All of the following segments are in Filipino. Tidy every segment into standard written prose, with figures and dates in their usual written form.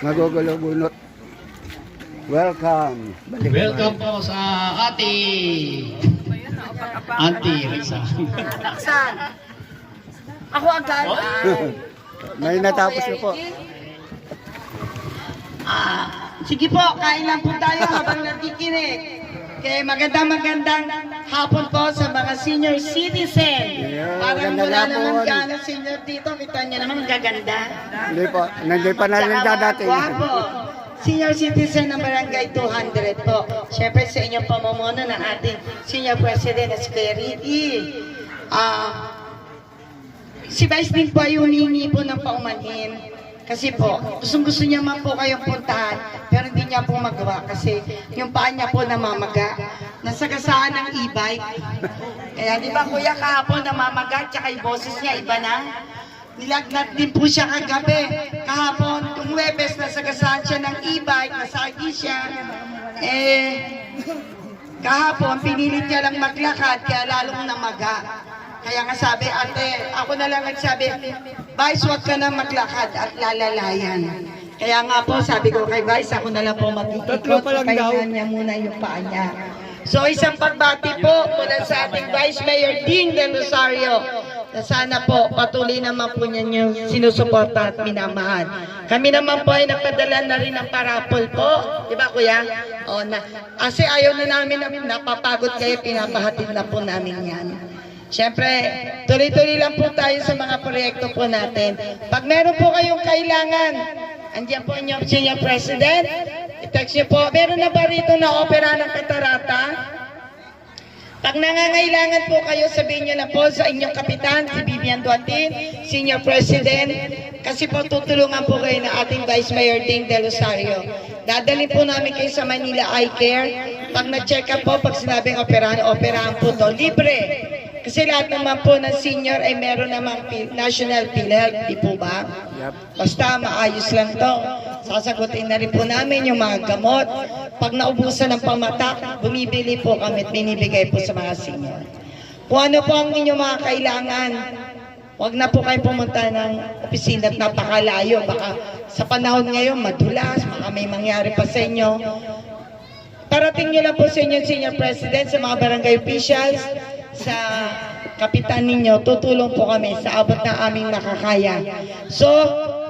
Magugulo bunot. Welcome. Welcome po sa ating Auntie Risa. Laksan. Ako agad. May natapos na po. Sige po, kain lang po tayo habang nakikinig. Okay, magandang hapon po sa mga senior citizen. Yeah, Parang magandang wala hapon. naman gano'ng senior dito. Kita niyo naman, gaganda. Hindi po. Hindi pa nalinda dati. Guwapo. Senior citizen ng Barangay 200 po. Siyempre sa inyong pamumuno ng ating Senior President na si Kuya Ricky. Si Vice din po ay humingi po ng paumanhin. Kasi po, gusto niya man po kayong puntahan, pero hindi niya po magawa kasi yung paa niya po namamaga. Nasagasaan ng e-bike. Kaya di ba kuya kahapon namamaga, tsaka yung boses niya iba na. Nilagnat din po siya kagabi. Kahapon, kung Webes, nasagasaan siya ng e-bike, nasagi siya. Kahapon, pinilit niya lang maglakad, kaya lalong namaga. Kaya nga sabi, ate, ako na lang nagsabi, Vice, huwag ka na maglakad at lalalayan. Kaya nga po, sabi ko kay Vice, ako na lang po mag-ikot. Kaya niya muna yung paa niya. So, isang pagbati po mula sa ating Vice Mayor Ding Del Rosario. Na sana po, patuloy naman po niya yung sinusuporta at minamahal. Kami naman po ay napadala na rin ng parapol po. Di ba, kuya? O, kasi ayaw na namin napapagod kayo, pinapahatid na po namin yan. Siyempre, tuloy-tuloy lang po tayo sa mga proyekto po natin. Pag meron po kayong kailangan, andiyan po inyong Senior President, i-text niyo po, meron na ba rito na opera ng Katarata? Pag nangangailangan po kayo, sabihin niyo na po sa inyong kapitan, si Vivian Duatin, Senior President, kasi po tutulungan po kayo na ating Vice Mayor Ding Del Rosario. Dadalhin po namin kayo sa Manila Eye Care. Pag na-check up po, pag sinabing operahan po to, libre. Kasi lahat naman po ng senior ay meron namang National PhilHealth, di po ba? Basta maayos lang to. Sasagutin na rin po namin yung mga gamot. Pag naubusan ng pamatak, bumibili po kami at binibigay po sa mga senior. Kung ano po ang inyong mga kailangan, huwag na po kayo pumunta ng opisina at napakalayo. Baka sa panahon ngayon, madulas, baka may mangyari pa sa inyo. Parating nyo lang po sa inyo, Senior President, sa mga barangay officials, sa kapitan ninyo, tutulong po kami sa abot ng aming makakaya. So,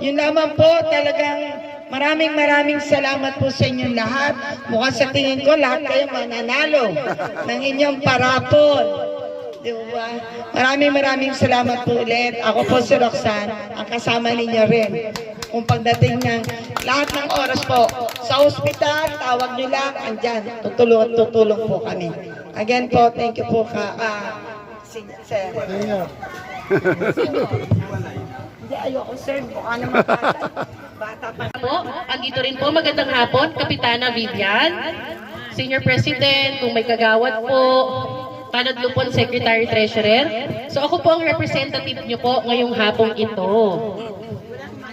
yun lamang po, talagang maraming salamat po sa inyong lahat. Mukhang sa tingin ko, lahat kayo mananalo ng inyong parapol. Diba? Maraming salamat po ulit. Ako po si Roxanne, ang kasama ninyo rin. Kung pagdating ng lahat ng oras po, sa ospital, tawag nyo lang, andyan, tutulong po kami. Again po, thank you po sir. Hindi, ayoko sir, mukha naman bata pa. Po, andito rin po, magandang hapon, Kapitana Vivian, Senior President, kung may kagawad po, Panadlupon Secretary Treasurer. So ako po ang representative nyo po ngayong hapong ito.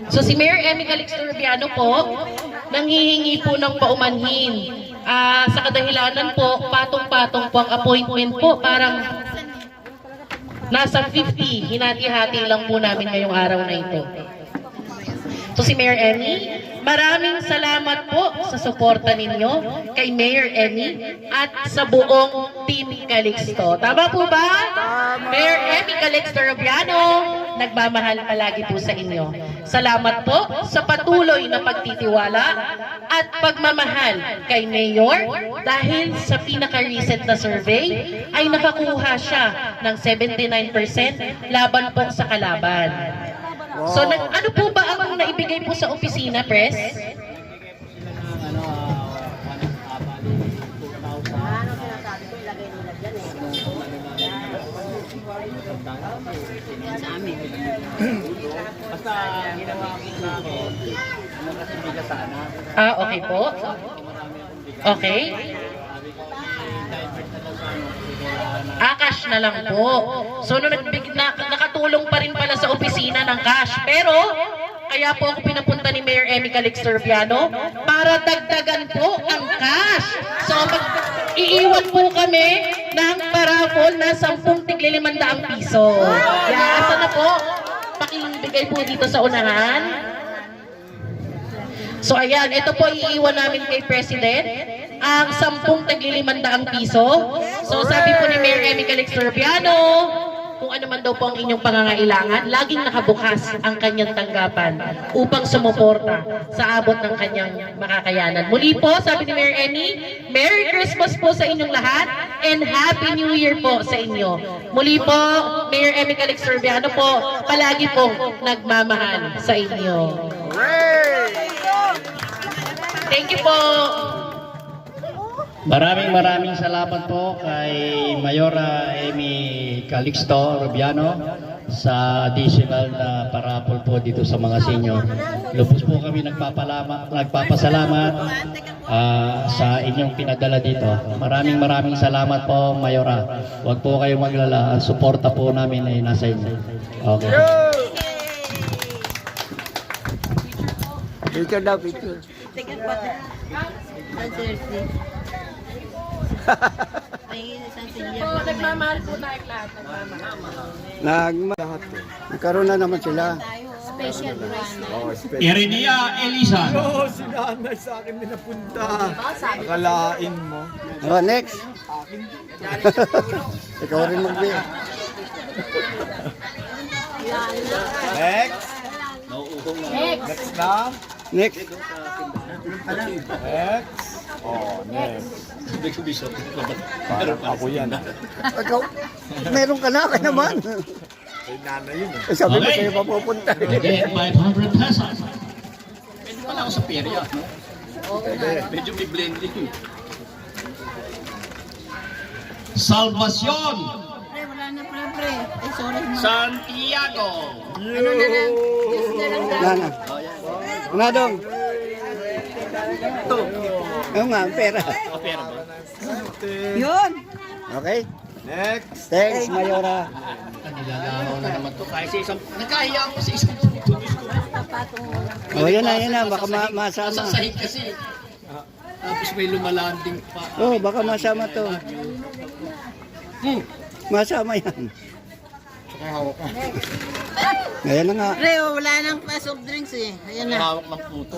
So si Mayor Emmy Calixto Rubiano po, nanghihingi po ng paumanhin. Sa kadahilanan po, patong-patong po ang appointment po, parang nasa 50, hinati-hati lang po namin ngayong araw na ito. So si Mayor Emmy, maraming salamat po sa suporta ninyo kay Mayor Emmy at sa buong Team Calixto. Tama po ba? Mayor Emmy Calixto Rubiano, nagmamahal palagi po sa inyo. Salamat po sa patuloy na pagtitiwala at pagmamahal kay Mayor dahil sa pinaka-recent na survey ay nakakuha siya ng 79% laban po sa kalaban. Wow. So, ano po ba ang naibigay po sa opisina, Pres? Basta ginawa ko sa akin, kasi bigas sana. Okay po. Okay. Cash na lang po. So, nakatulong pa rin pala sa opisina ng cash. Pero, kaya po ako pinapunta ni Mayor Emmy Calixto Rubiano para dagdagan po ang cash. So, iiwan po kami ng parapol na 10 tig-500 piso. Yan, asa na po? Pakibigay po dito sa unahan. So ayan, ito po iiwan namin kay President ang 10 tagli-500 piso. So sabi po ni Mayor Emmy Calix Sorbiano, kung ano man daw po ang inyong pangangailangan, laging nakabukas ang kanyang tanggapan upang sumuporta sa abot ng kanyang makakayanan. Muli po, sabi ni Mayor Emmy, Merry Christmas po sa inyong lahat and Happy New Year po sa inyo. Muli po, Mayor Emmy Calix Sorbiano po, palagi pong nagmamahal sa inyo. Thank you po. Maraming salamat po kay Mayora Emmy Calixto Rubiano sa additional na parapol po dito sa mga senior. Lubos po kami nagpapasalamat sa inyong pinadala dito. Maraming salamat po, Mayora. Huwag po kayong maglala. Ang suporta po namin ay nasa inyo. Okay. Picture daw, picture. Nagmamahal po tayo lahat. Nagkaroon na naman sila. Irinia Elisa. Oo, si nanay sa akin pinapunta. Akalain mo. Oh, next. Ikaw rin mag-big. Next. Next na. Next. Next. Oh, next. Parang ako yan. Ikaw, meron ka na, kaya naman. Kay nanay yun eh. Sabi mo sa'yo mapupunta. Okay, 500 pesos. Pwede pala ako sa perya, no? Medyo may blending. Salvacion Santiago. Nana. Nadong. Oo nga, ang pera. Pera ba? Yun. Okay? Next. Thanks, Mayora. Nilalaro na naman to. Kahit sa isang, nagkahiya ako sa isang Oh, yan na. Baka masama. Nasa sahig kasi. Tapos may lumalanding pa. Oh, baka masama to. Masama yan. Ngayon na nga. Pre, wala nang soft drinks eh. Ayan na. Hawak ng puto.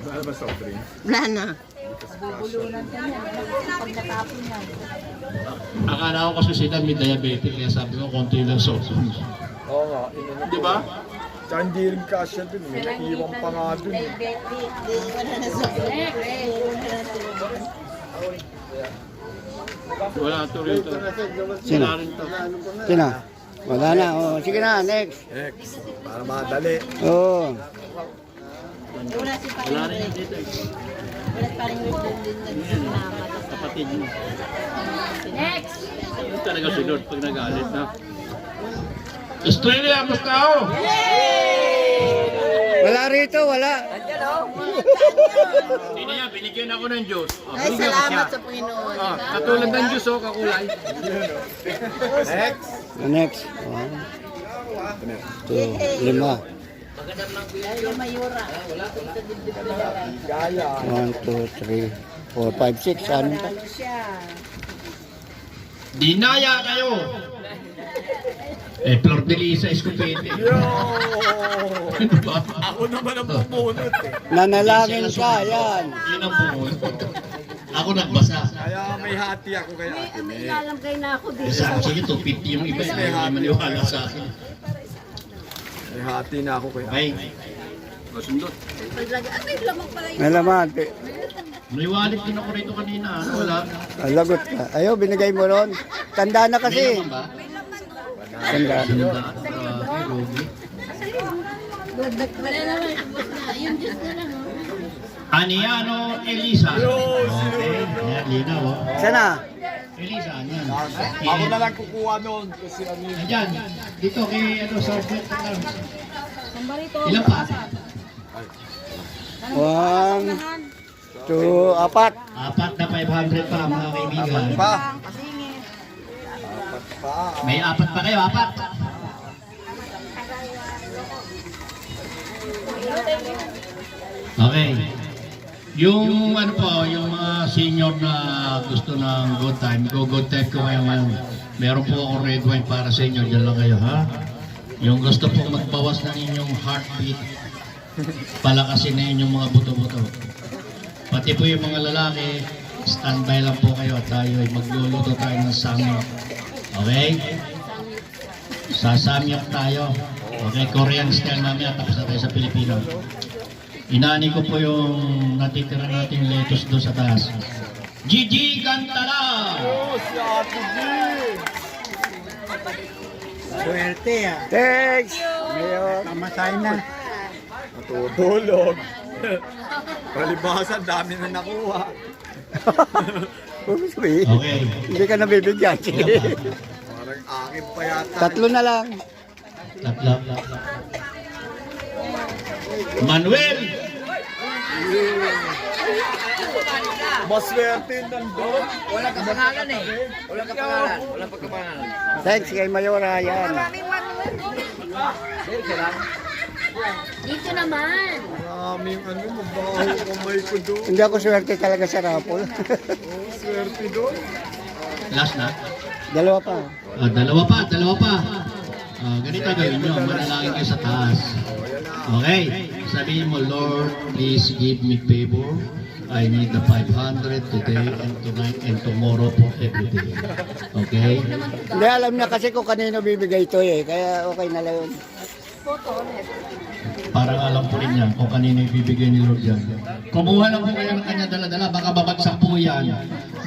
Ano ba soft drink? Wala na. Akala ko kasi sila may diabetic kaya sabi ko konti lang soft drinks. Oo nga. inano Di ko. ba? Tsaka hindi rin kasya dun. May naiiwan pa nga dun eh. Wala na soft Wala to rito. Sino? rin to. Sino? Wala na. Oh, sige na, next. Next. Para madali. Oh. Wala si Wala rin yung dito eh. Wala parang din na Kapatid mo. Next! Ano talaga si Lord pag nagalit na? Australia, basta ako! Wala rito, wala. Hindi na yan, binigyan ako ng Diyos. Ay, salamat sa Panginoon. Katulad ng Diyos, kakulay. Next. Next. 1, 2, 5. Gaya. 1, 2, 3, 4, 5, 6. Ano pa? Dinaya kayo! Flor de Lisa, Escopete. Yo! Ano ba? Ako naman ang pumunot eh. Nanalangin ka, yan. Yun ang pumunod. Ako nagbasa. Kaya may hati ako kay Ate May. Sa akin, sige, 250 yung iba. Ayaw maniwala sa akin. May hati na ako kay Ate Ay, May. masundot. May laman. May wallet din ako rito kanina. Ano, wala? Lagot ka. Ayaw, binigay mo ron. Tanda na May kasi. naman ba? Tanda. Wala naman. Yung Diyos na lang. Aniano Elisa. Okay, yan, linaw. Oh. Sana? Elisa, yan. Ako na lang kukuha noon kasi ano yun. Ayan, dito kay ano, Sergeant Alarms. Ilan pa? 1, 2, 4. Apat na 500 pa mga kaibigan. Pa. Apat pa. May apat pa kayo, apat. Okay. Yung ano po, yung mga senior na gusto ng good time, good time ko ngayon. Meron po ako red wine para sa inyo, dyan lang kayo ha. Yung gusto po magbawas ng inyong heartbeat, palakasin na yun yung mga buto-buto. Pati po yung mga lalaki, standby lang po kayo at tayo ay magluluto tayo ng samyok. Okay? Sasamyok tayo. Okay, Korean style mamaya, tapos na tayo sa Pilipino. Inani ko po yung natitira nating lettuce doon sa taas. Gigi Gantala! Oh, si Ate G! Thanks! Mayor. Mamatay na. Matutulog. Palibasa, dami na nakuha. Okay. Hindi ka nabibigyan. Sige. Parang akin pa yata. Tatlo na lang. Tatlo. Manuel! Maswerte nandun. Thanks kay Mayora. Yan. Dito naman. Maraming mabaho kamay ko doon. Hindi ako swerte talaga sa raffle. Oh, swerte doon. Last na? Dalawa pa. Dalawa pa. Ganito gawin nyo, manalangin kayo sa taas. Okay, sabihin mo, Lord, please give me favor. I need the 500 today and tonight and tomorrow for every day. Okay? Hindi, alam na kasi kung kanino bibigay ito eh. Kaya okay na lang yun. Parang alam ko rin yan kung kanino ibibigay ni Lord yan. Kumuha na po kayo ng kanya dala-dala, baka babagsak po yan.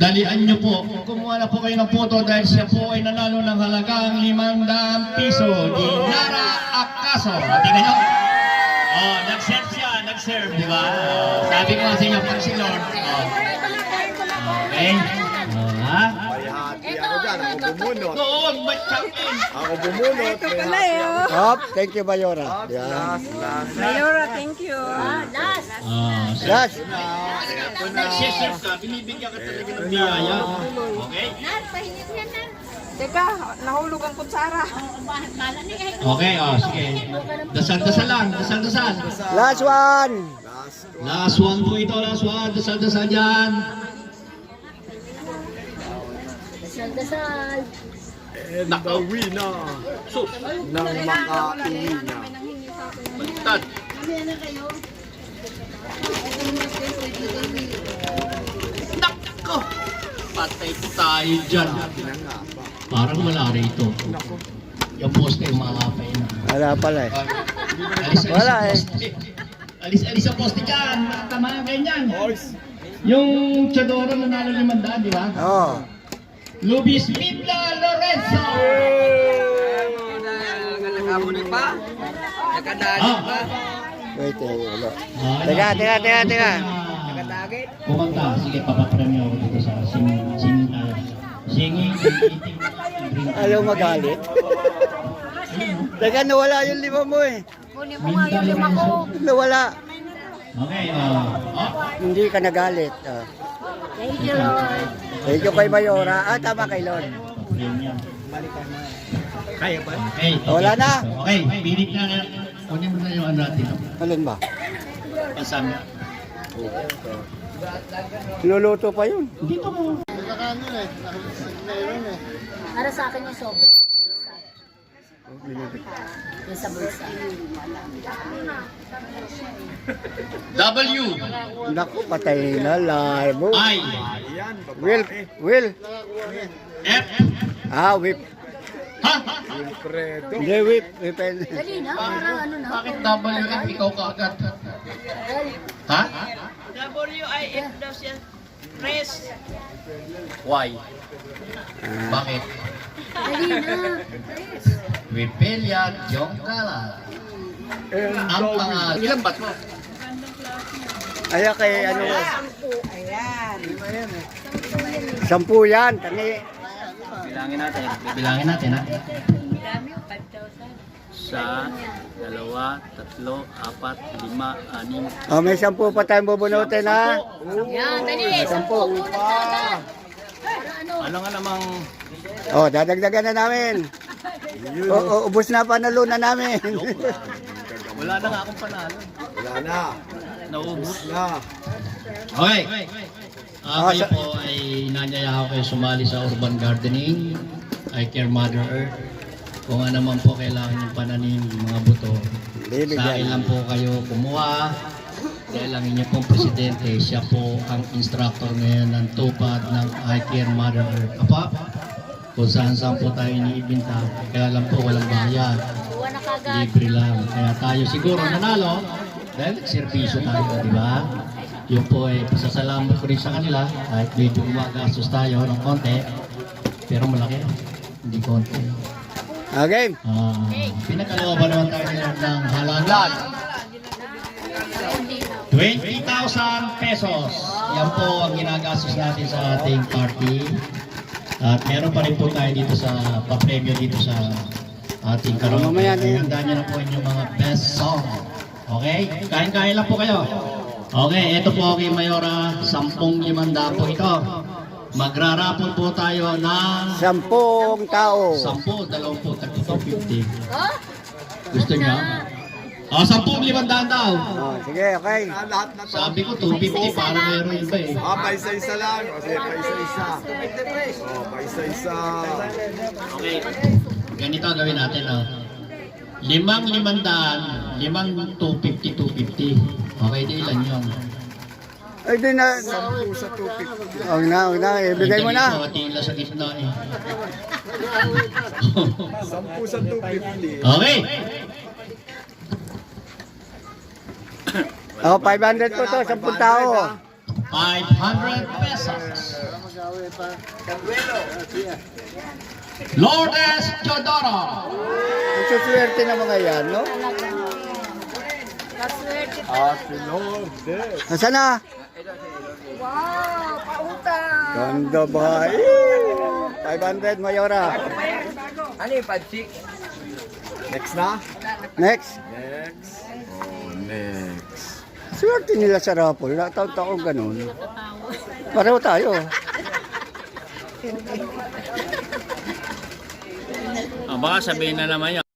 Dalian nyo po, kumuha na po kayo ng photo dahil siya po ay nanalo ng halagang 500 piso. Dinara Acaso. Tingnan nyo. Oh, nag-serve siya, di ba? Sabi ko sa inyo, pag si Lord. Okay? Ha? May hati ako dyan. Ako bumunot. Doon, matyakin. Ako bumunot. May hati. Hop, thank you Mayora. Yan. Last. Mayora, thank you. Last. Last. Ito na. Nag-serve ka, binibigyan ka talaga ng biyaya. Okay? Nar, pahingin yan, Nar. Teka, nahulog ang kutsara. Mala ni eh. Okay, sige. Dasal-dasal lang, dasal-dasal. Last one. Last one po ito, last one. Dasal-dasal dyan. Dasal-dasal. And the winner ng makauwi na. Bantad. Nako! Patay tayo dyan. Parang wala rito. Yung poste, makakapay na. Wala pala eh. Alis-alis Wala ang eh. poste. Alis-alis ang poste dyan. Tama ganyan. Boys, Yung Chadoro nanalo 500, di ba? Oo. Lubis Midla Lorenzo! Wait, ulo. Teka. Teka. Kumanta. Sige, papapremyo ako dito sa singing tayo. Singing, eating, drinking. Ayaw magalit. Teka, nawala yung lima mo eh. Kunin mo nga yung lima ko. Nawala. Okay, Hindi ka nagalit. Thank you, Lord. Thank you kay Mayora. Tama kay Lord. papremyo. kaya ba? Okay. Wala na. Okay, pilit na. Kunin mo na yung ano natin. Alin ba? Pasami. Luluto pa yun. Dito mo. Para sa akin yung sobre. Yung sa bulsa. W. Naku, patay na live. I. Ayan, Will. babae. F. Whip. Ha? Wilfredo. Hindi, whip. Whip. Dali na, para ano na. Bakit W F? Ikaw ka agad. Ha? W-I-F daw siya. Press. Why? Bakit? Dali na. Wipelia Jongkala. Ang pangalan. Ilan ba't mo? Ay, kay ano. Ayan. 10 yan. Tani. Bilangin natin ha. Dami yung 5,000. Isa, dalawa, tatlo, apat, lima, anim. May 10 pa tayong bubunutin ha. Yan, dali. 10 kulang na agad. Para ano? Ano nga namang Dadagdagan na namin. Ubus na panalo na namin. wala na nga akong panalo. Wala na. Naubos. Na. Okay. Kayo po ay inanyaya ako kayo sumali sa urban gardening. I Care Mother Earth. Kung ano man po kailangan yung pananim, mga buto, sa akin Bibigyan. lang po kayo kumuha. Dahil ang inyong pong presidente, siya po ang instructor ngayon ng tupad ng I Care Mother Earth. Apa, kung saan po tayo iniibinta, kaya lang po walang bayad. Buwan na kagad. Libre lang. Kaya tayo siguro nanalo dahil servisyo tayo, di ba? Yun po ay pasasalamat ko rin sa kanila kahit medyo gumagastos tayo ng konti, pero malaki, hindi konti. Okay. Pinagkalooban naman tayo ng halalan. 20,000 pesos. Yan po ang ginagastos natin sa ating party. At meron pa rin po tayo dito sa papremyo dito sa ating karaoke. Mamaya din. Handa nyo na po yung mga best song. Okay? Kain-kain lang po kayo. Okay, ito po kay Mayora, 10,500 po ito. Magrarapon po tayo ng 10 tao. 10, 20, 30, 50. Gusto niya? 10,500 daw. Oh, sige, okay. Lahat na to. Sabi ko 250 para mayroon iba eh. Paisa-isa lang. Kasi paisa-isa. Paisa-isa. Okay. Ganito ang gawin natin, oh. 5,500, 250. Okay, di ilan yun? Ay, di na. 10 sa 250. Huwag na. Ibigay mo na. Tila sa gitna eh. 10 sa 250. Okay. Oh, 500 po to, 10 tao. 500 pesos. Lourdes Teodoro. Ang suswerte ng mga yan, no? Kaswerte. Ate Lourdes. Nasaan na? Wow, pautang. Ganda ba? 500, Mayora. Next na? Next. Next. Oh, next. Swerte nila sa raffle. Taon-taon ganun. Pareho tayo. Baka sabihin na naman yun.